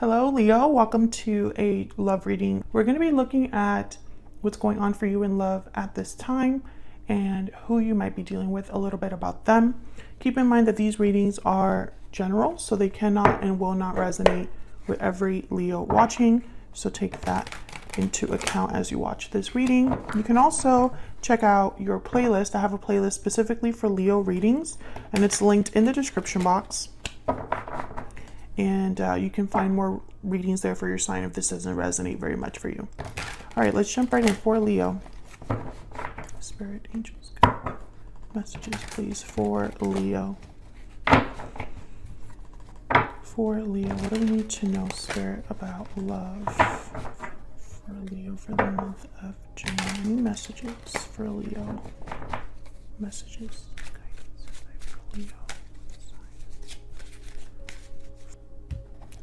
Hello, Leo. Welcome to a love reading. We're going to be looking at what's going on for you in love at this time and who you might be dealing with, a little bit about them. Keep in mind that these readings are general, so they cannot and will not resonate with every Leo watching. So take that into account as you watch this reading. You can also check out your playlist. I have a playlist specifically for Leo readings, and it's linked in the description box. And you can find more readings there for your sign if this doesn't resonate very much for you. All right, let's jump right in for Leo. Spirit, angels, messages, please, for Leo. For Leo, what do we need to know, Spirit, about love for Leo for the month of June? Any messages for Leo? Messages, guidance for Leo.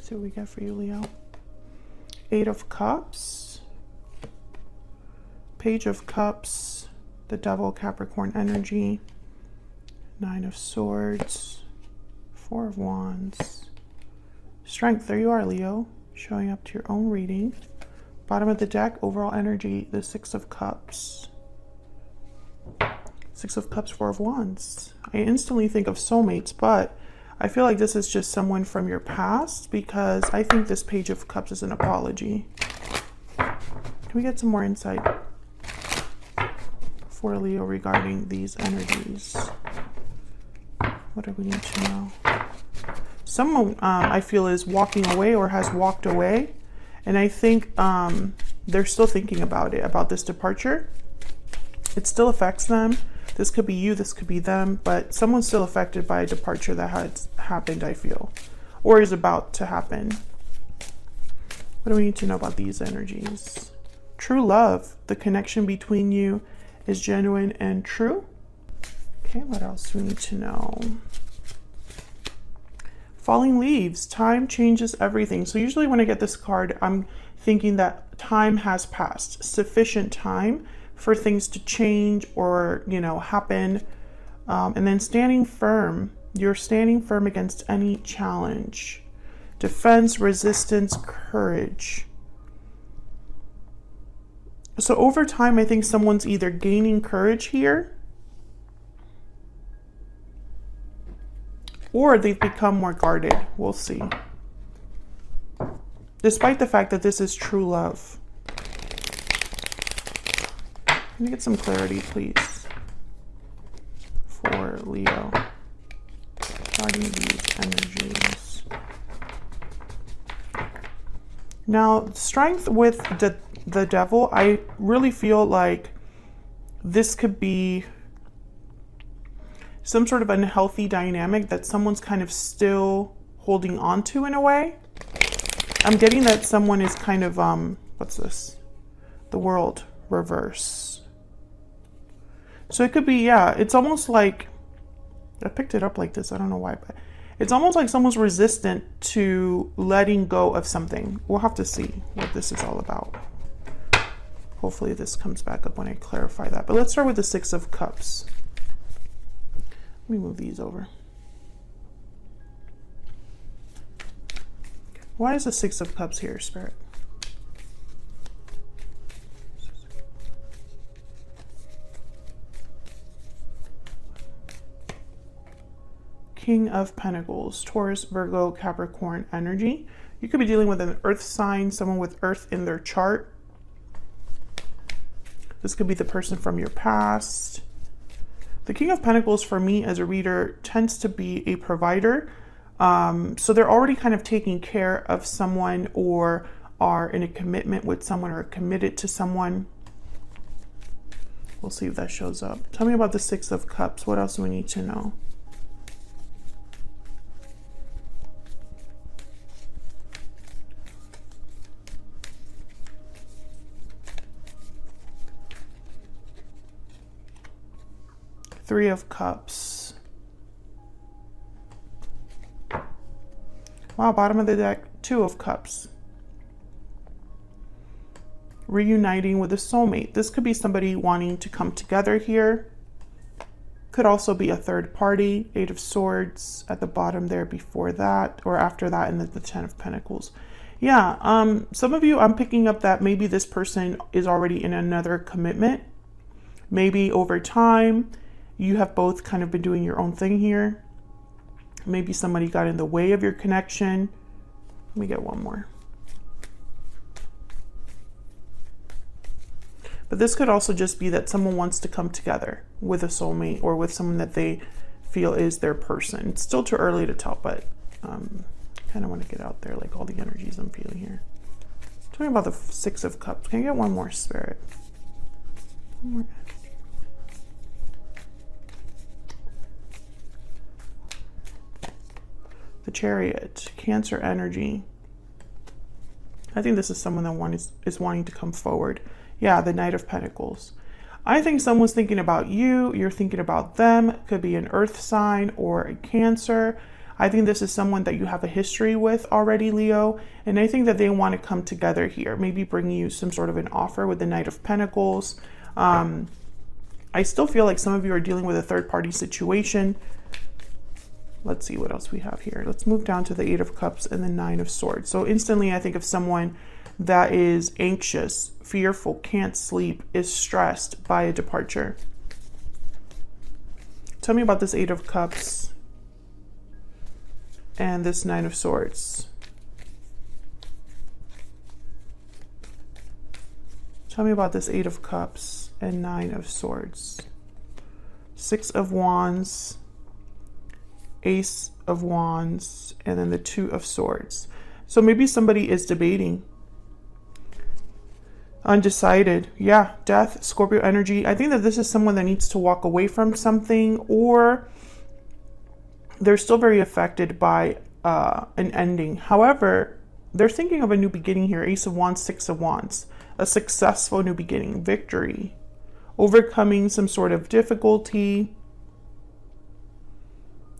See what we got for you, Leo. 8 of Cups, Page of Cups, the Devil, Capricorn energy, 9 of Swords, 4 of Wands, Strength. There you are, Leo, showing up to your own reading. Bottom of the deck, overall energy, the 6 of Cups. 6 of Cups, 4 of Wands. I instantly think of soulmates, but I feel like this is just someone from your past, because I think this Page of Cups is an apology. Can we get some more insight for Leo regarding these energies? What do we need to know? Someone I feel is walking away or has walked away, and I think they're still thinking about it, about this departure. It still affects them. This could be you, this could be them, but someone's still affected by a departure that has happened, I feel, or is about to happen. What do we need to know about these energies? True love. The connection between you is genuine and true. Okay, what else do we need to know? Falling leaves. Time changes everything. So usually when I get this card, I'm thinking that time has passed, sufficient time for things to change or, happen. And then standing firm. You're standing firm against any challenge. Defense, resistance, courage. So over time, I think someone's either gaining courage here, or they've become more guarded. We'll see. Despite the fact that this is true love. Let me get some clarity, please, for Leo regarding these energies. Now, strength with the Devil, I really feel like this could be some sort of unhealthy dynamic that someone's kind of still holding on to in a way. I'm getting that someone is kind of, what's this? The World reverse. So it could be, yeah, it's almost like, I picked it up like this, I don't know why, but it's almost like someone's resistant to letting go of something. We'll have to see what this is all about. Hopefully this comes back up when I clarify that. But let's start with the 6 of Cups. Let me move these over. Why is the 6 of Cups here, Spirit? King of Pentacles, Taurus, Virgo, Capricorn energy. You could be dealing with an earth sign, someone with earth in their chart. This could be the person from your past. The King of Pentacles for me as a reader tends to be a provider. So they're already kind of taking care of someone, or are in a commitment with someone, or committed to someone. We'll see if that shows up. Tell me about the 6 of Cups. What else do we need to know? Three of Cups. Wow, bottom of the deck, 2 of Cups. Reuniting with a soulmate. This could be somebody wanting to come together here. Could also be a third party, 8 of Swords at the bottom there before that, or after that, and then the 10 of Pentacles. Yeah, some of you, I'm picking up that maybe this person is already in another commitment. Maybe over time, you have both kind of been doing your own thing here. Maybe somebody got in the way of your connection. Let me get one more. But this could also just be that someone wants to come together with a soulmate or with someone that they feel is their person. It's still too early to tell, but kind of want to get out there, like all the energies I'm feeling here. Talking about the 6 of Cups. Can I get one more, Spirit? One more. The Chariot, Cancer energy. I think this is someone that is wanting to come forward. Yeah, the Knight of Pentacles. I think someone's thinking about you. You're thinking about them. It could be an earth sign or a Cancer. I think this is someone that you have a history with already, Leo. And I think that they want to come together here. Maybe bring you some sort of an offer with the Knight of Pentacles. I still feel like some of you are dealing with a third-party situation. Let's see what else we have here. Let's move down to the 8 of Cups and the 9 of Swords. So instantly I think of someone that is anxious, fearful, can't sleep, is stressed by a departure. Tell me about this 8 of Cups and this 9 of Swords. Tell me about this 8 of Cups and 9 of Swords. 6 of Wands, Ace of Wands, and then the 2 of Swords. So maybe somebody is debating. Undecided. Yeah, Death, Scorpio energy. I think that this is someone that needs to walk away from something, or they're still very affected by an ending. However, they're thinking of a new beginning here. Ace of Wands, 6 of Wands. A successful new beginning, victory, overcoming some sort of difficulty.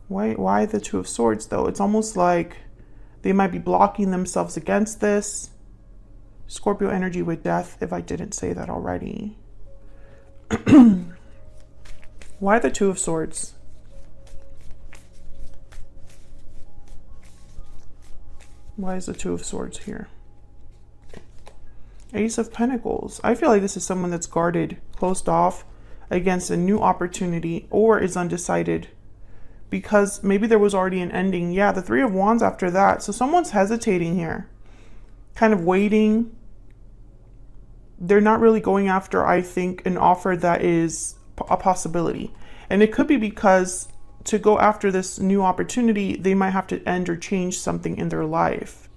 Why the 2 of Swords, though? It's almost like they might be blocking themselves against this. Scorpio energy with Death, if I didn't say that already. Why the 2 of Swords? Why is the 2 of Swords here? Ace of Pentacles. I feel like this is someone that's guarded, closed off against a new opportunity, or is undecided because maybe there was already an ending. Yeah, the 3 of Wands after that. So someone's hesitating here, kind of waiting. They're not really going after, I think, an offer that is a possibility. And it could be because to go after this new opportunity, they might have to end or change something in their life.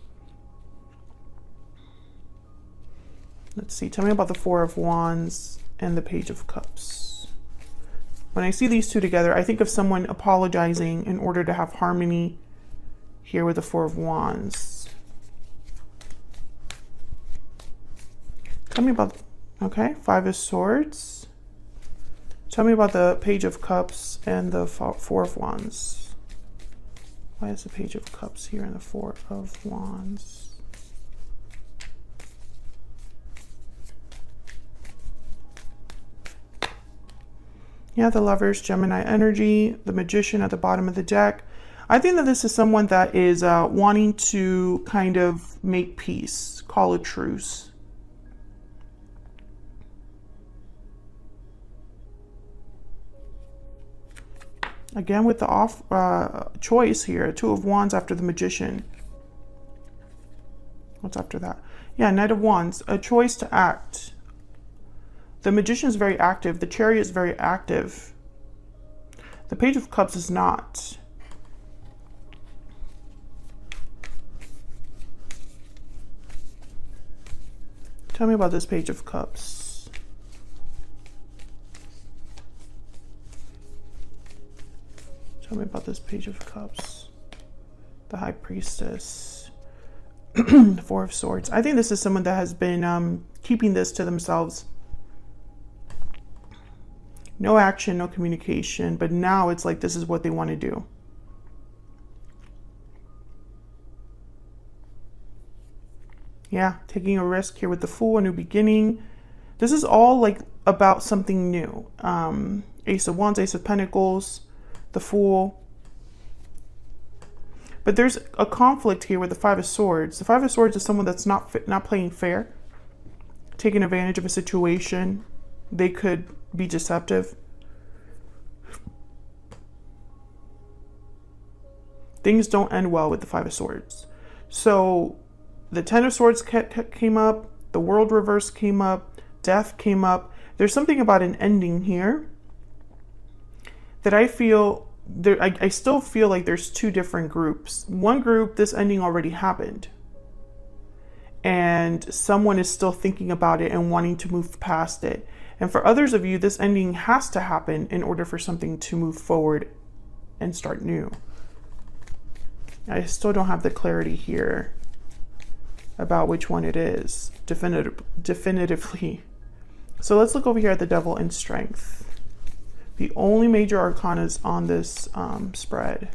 Let's see. Tell me about the 4 of Wands and the Page of Cups. When I see these two together, I think of someone apologizing in order to have harmony here with the 4 of Wands. Tell me about, okay, 5 of Swords. Tell me about the Page of Cups and the 4 of Wands. Why is the Page of Cups here and the 4 of Wands? Yeah, the Lovers, Gemini energy, the Magician at the bottom of the deck. I think that this is someone that is wanting to kind of make peace, call a truce. Again, with the choice here, 2 of Wands after the Magician. What's after that? Yeah, Knight of Wands, a choice to act. The Magician is very active. The Chariot is very active. The Page of Cups is not. Tell me about this Page of Cups. Tell me about this Page of Cups. The High Priestess. The 4 of Swords. I think this is someone that has been keeping this to themselves. No action, no communication, but now it's like this is what they want to do. Yeah, taking a risk here with the Fool, a new beginning. This is all like about something new. Ace of Wands, Ace of Pentacles, the Fool. But there's a conflict here with the Five of Swords. The Five of Swords is someone that's not playing fair, taking advantage of a situation. They could be deceptive. Things don't end well with the Five of Swords. So the Ten of Swords came up, the World reverse came up, Death came up. There's something about an ending here that I feel, I still feel like there's two different groups. One group, this ending already happened, and someone is still thinking about it and wanting to move past it. And for others of you, this ending has to happen in order for something to move forward and start new. I still don't have the clarity here about which one it is definitively. So let's look over here at the Devil and Strength. The only major arcanas on this spread.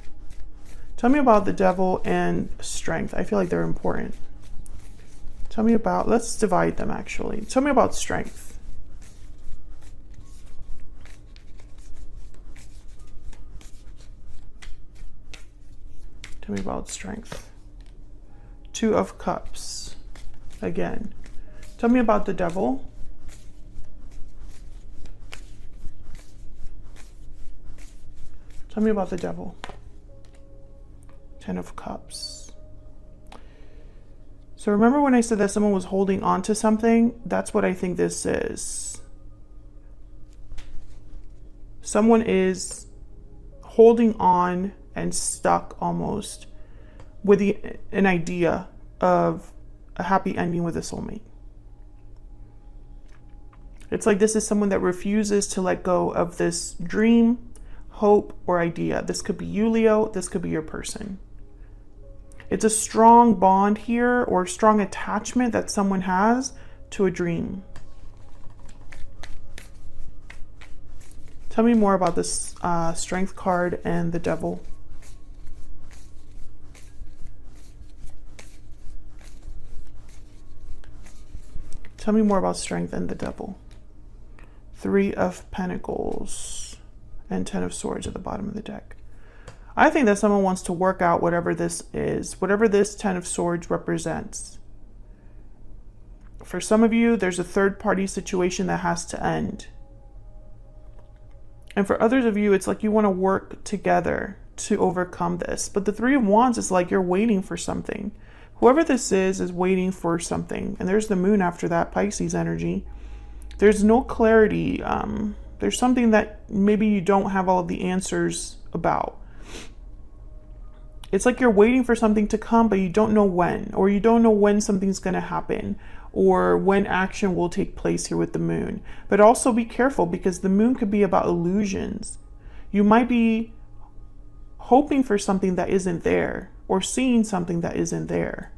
Tell me about the Devil and Strength. I feel like they're important. Tell me about, let's divide them actually. Tell me about Strength. Tell me about Strength. Two of Cups. Again. Tell me about the Devil. Tell me about the Devil. Ten of Cups. So remember when I said that someone was holding on to something? That's what I think this is. Someone is holding on and stuck almost with an idea of a happy ending with a soulmate. It's like this is someone that refuses to let go of this dream, hope, or idea. This could be you, Leo. This could be your person. It's a strong bond here, or strong attachment that someone has to a dream. Tell me more about this Strength card and the Devil. Tell me more about Strength and the Devil. Three of Pentacles and Ten of Swords at the bottom of the deck. I think that someone wants to work out whatever this is, whatever this Ten of Swords represents. For some of you, there's a third-party situation that has to end. And for others of you, it's like you want to work together to overcome this. But the Three of Wands is like you're waiting for something. Whoever this is waiting for something. And there's the Moon after that, Pisces energy. There's no clarity. There's something that maybe you don't have all of the answers about. It's like you're waiting for something to come, but you don't know when, or you don't know when something's going to happen, or when action will take place here with the Moon. But also be careful, because the Moon could be about illusions. You might be hoping for something that isn't there, or seeing something that isn't there.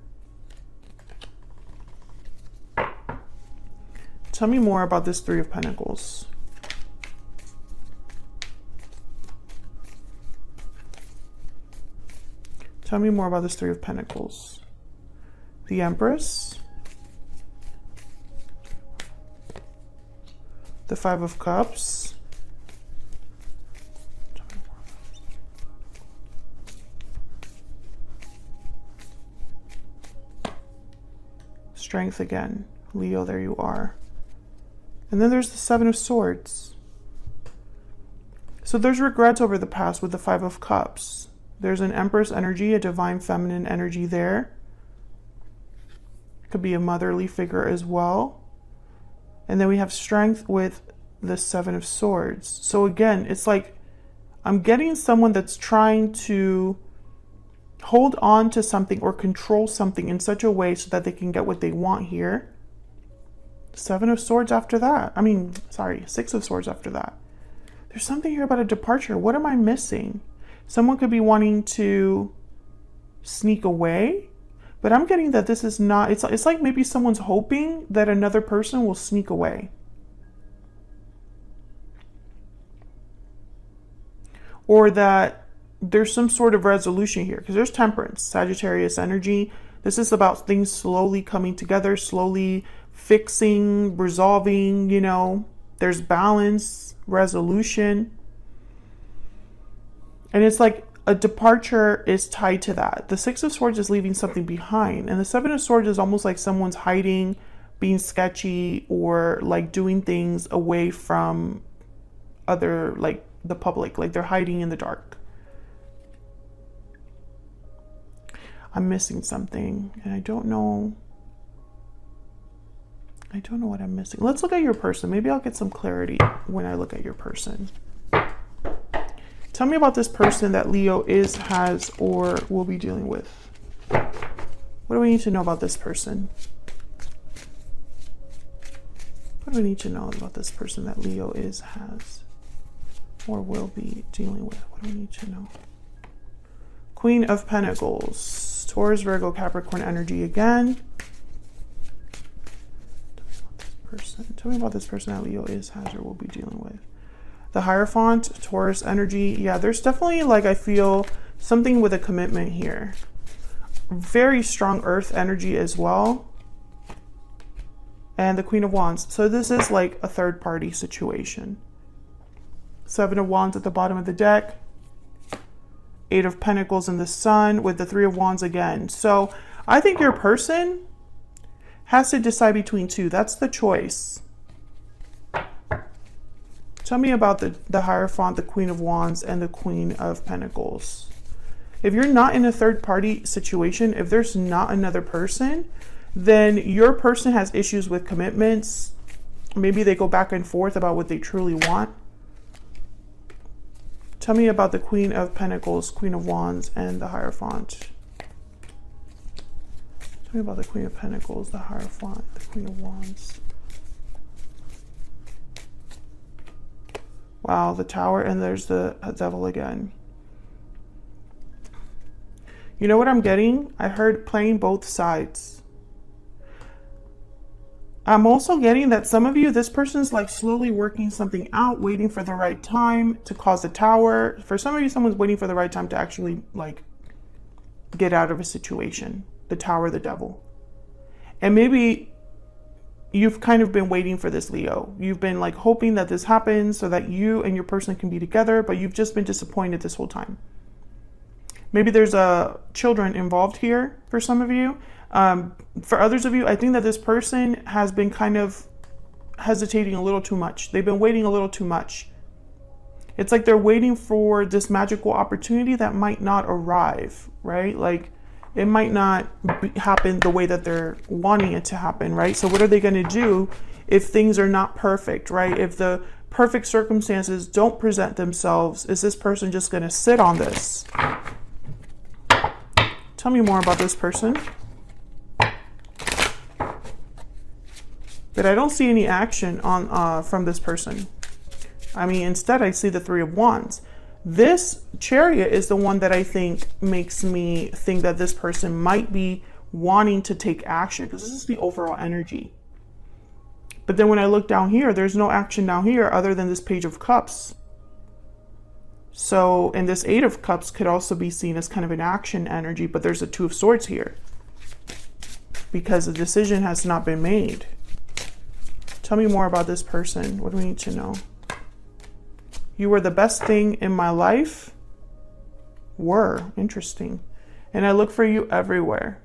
Tell me more about this Three of Pentacles. Tell me more about this Three of Pentacles. The Empress. The Five of Cups. Strength again. Leo, there you are. And then there's the Seven of Swords. So there's regrets over the past with the Five of Cups. There's an Empress energy, a divine feminine energy there. Could be a motherly figure as well. And then we have Strength with the Seven of Swords. So again, it's like I'm getting someone that's trying to hold on to something or control something in such a way so that they can get what they want here. Seven of Swords after that. Six of Swords after that. There's something here about a departure. What am I missing? Someone could be wanting to sneak away, but I'm getting that this is not, it's like maybe someone's hoping that another person will sneak away. Or that there's some sort of resolution here, because there's Temperance, Sagittarius energy. This is about things slowly coming together, slowly fixing, resolving, There's balance, resolution. And it's like a departure is tied to that. The Six of Swords is leaving something behind. And the Seven of Swords is almost like someone's hiding, being sketchy, or like doing things away from other, like the public, like they're hiding in the dark. I'm missing something and I don't know what I'm missing. Let's look at your person. Maybe I'll get some clarity when I look at your person. Tell me about this person that Leo is, has, or will be dealing with. What do we need to know about this person? What do we need to know about this person that Leo is, has, or will be dealing with? What do we need to know? Queen of Pentacles. Taurus, Virgo, Capricorn energy again. Tell me about this person that Leo is, has, or will be dealing with. The Hierophant, Taurus energy. Yeah, there's definitely, like, I feel something with a commitment here. Very strong Earth energy as well. And the Queen of Wands. So this is like a third party situation. Seven of Wands at the bottom of the deck. Eight of Pentacles in the Sun with the Three of Wands again. So I think your person has to decide between two. That's the choice. Tell me about the Hierophant, the Queen of Wands, and the Queen of Pentacles. If you're not in a third party situation, if there's not another person, then your person has issues with commitments. Maybe they go back and forth about what they truly want. Tell me about the Queen of Pentacles, Queen of Wands, and the Hierophant. Tell me about the Queen of Pentacles, the Hierophant, the Queen of Wands. Wow, the Tower, and there's the Devil again. You know what I'm getting? I heard playing both sides. I'm also getting that some of you, this person's like slowly working something out, waiting for the right time to cause a tower. For some of you, someone's waiting for the right time to actually like get out of a situation. The Tower, the Devil. And maybe you've kind of been waiting for this, Leo. You've been like hoping that this happens so that you and your person can be together, but you've just been disappointed this whole time. Maybe there's children involved here for some of you. For others of you, I think that this person has been kind of hesitating a little too much. They've been waiting a little too much. It's like they're waiting for this magical opportunity that might not arrive, right? Like it might not happen the way that they're wanting it to happen, right? So what are they going to do if things are not perfect, right? If the perfect circumstances don't present themselves, is this person just going to sit on this? Tell me more about this person. But I don't see any action on from this person. I mean, instead I see the Three of Wands. This Chariot is the one that I think makes me think that this person might be wanting to take action, because this is the overall energy. But then when I look down here, there's no action down here other than this Page of Cups. So, and this Eight of Cups could also be seen as kind of an action energy, but there's a Two of Swords here because the decision has not been made. Tell me more about this person. What do we need to know? You were the best thing in my life. Were. Interesting. And I look for you everywhere.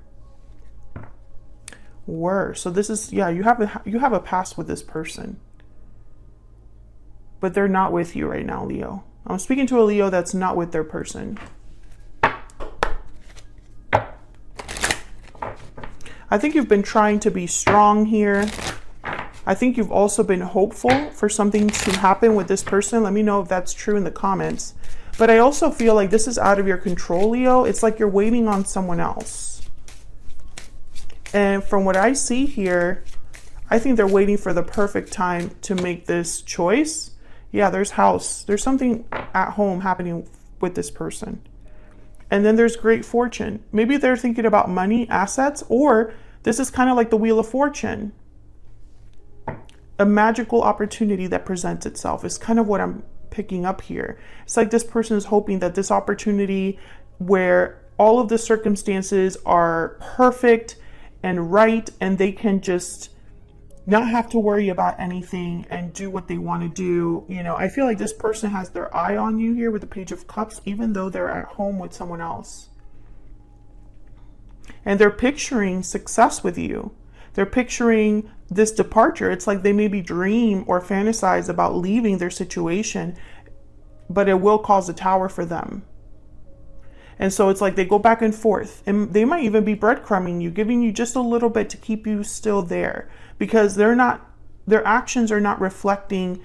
Were. So this is, yeah, you have a past with this person. But they're not with you right now, Leo. I'm speaking to a Leo that's not with their person. I think you've been trying to be strong here. I think you've also been hopeful for something to happen with this person. Let me know if that's true in the comments. But I also feel like this is out of your control, Leo. It's like you're waiting on someone else. And from what I see here, I think they're waiting for the perfect time to make this choice. Yeah, there's house. There's something at home happening with this person. And then there's great fortune. Maybe they're thinking about money, assets, or this is kind of like the Wheel of Fortune. A magical opportunity that presents itself is kind of what I'm picking up here. It's like this person is hoping that this opportunity where all of the circumstances are perfect and right, and they can just not have to worry about anything and do what they want to do. You know, I feel like this person has their eye on you here with the Page of Cups, even though they're at home with someone else. And they're picturing success with you. They're picturing this departure. It's like they maybe dream or fantasize about leaving their situation, but it will cause a tower for them. And so it's like they go back and forth, and they might even be breadcrumbing you, giving you just a little bit to keep you still there, because their actions are not reflecting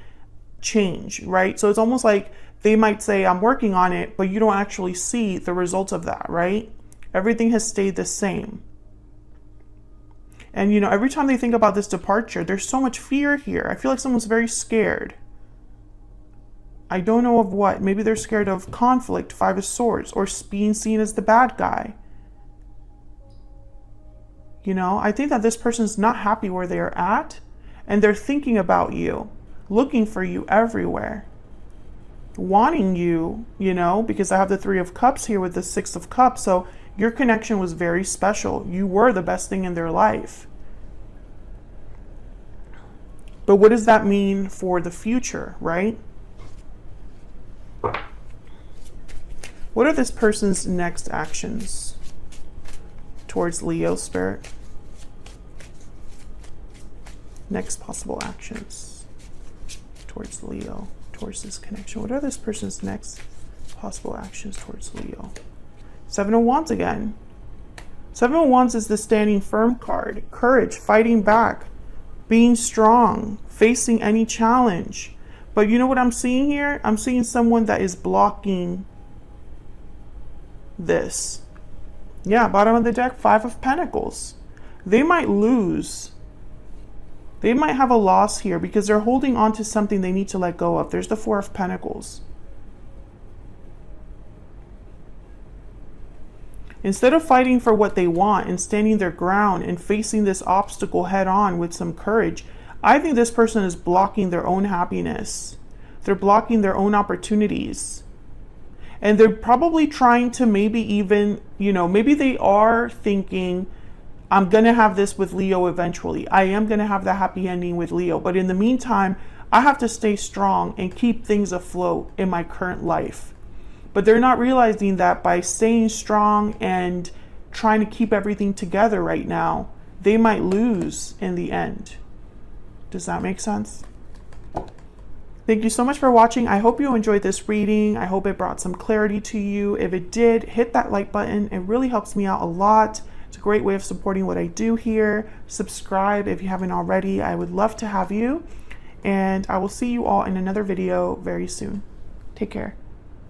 change, right? So it's almost like they might say, I'm working on it, but you don't actually see the results of that, right? Everything has stayed the same. And, you know, every time they think about this departure, there's so much fear here. I feel like someone's very scared. I don't know of what. Maybe they're scared of conflict, Five of Swords, or being seen as the bad guy. You know, I think that this person's not happy where they are at, and they're thinking about you, looking for you everywhere, wanting you, you know, because I have the Three of Cups here with the Six of Cups. So your connection was very special. You were the best thing in their life. But what does that mean for the future, right? What are this person's next actions towards Leo, Spirit? Next possible actions towards Leo, towards this connection. What are this person's next possible actions towards Leo? Seven of Wands again. Seven of Wands is the standing firm card. Courage, fighting back, being strong, facing any challenge. But you know what I'm seeing here? I'm seeing someone that is blocking this. Yeah, bottom of the deck, Five of Pentacles. They might lose. They might have a loss here because they're holding on to something they need to let go of. There's the Four of Pentacles. Instead of fighting for what they want and standing their ground and facing this obstacle head on with some courage, I think this person is blocking their own happiness. They're blocking their own opportunities. And they're probably trying to maybe even, you know, maybe they are thinking, I'm going to have this with Leo eventually. I am going to have the happy ending with Leo. But in the meantime, I have to stay strong and keep things afloat in my current life. But they're not realizing that by staying strong and trying to keep everything together right now, they might lose in the end. Does that make sense? Thank you so much for watching. I hope you enjoyed this reading. I hope it brought some clarity to you. If it did, hit that like button. It really helps me out a lot. It's a great way of supporting what I do here. Subscribe if you haven't already. I would love to have you. And I will see you all in another video very soon. Take care.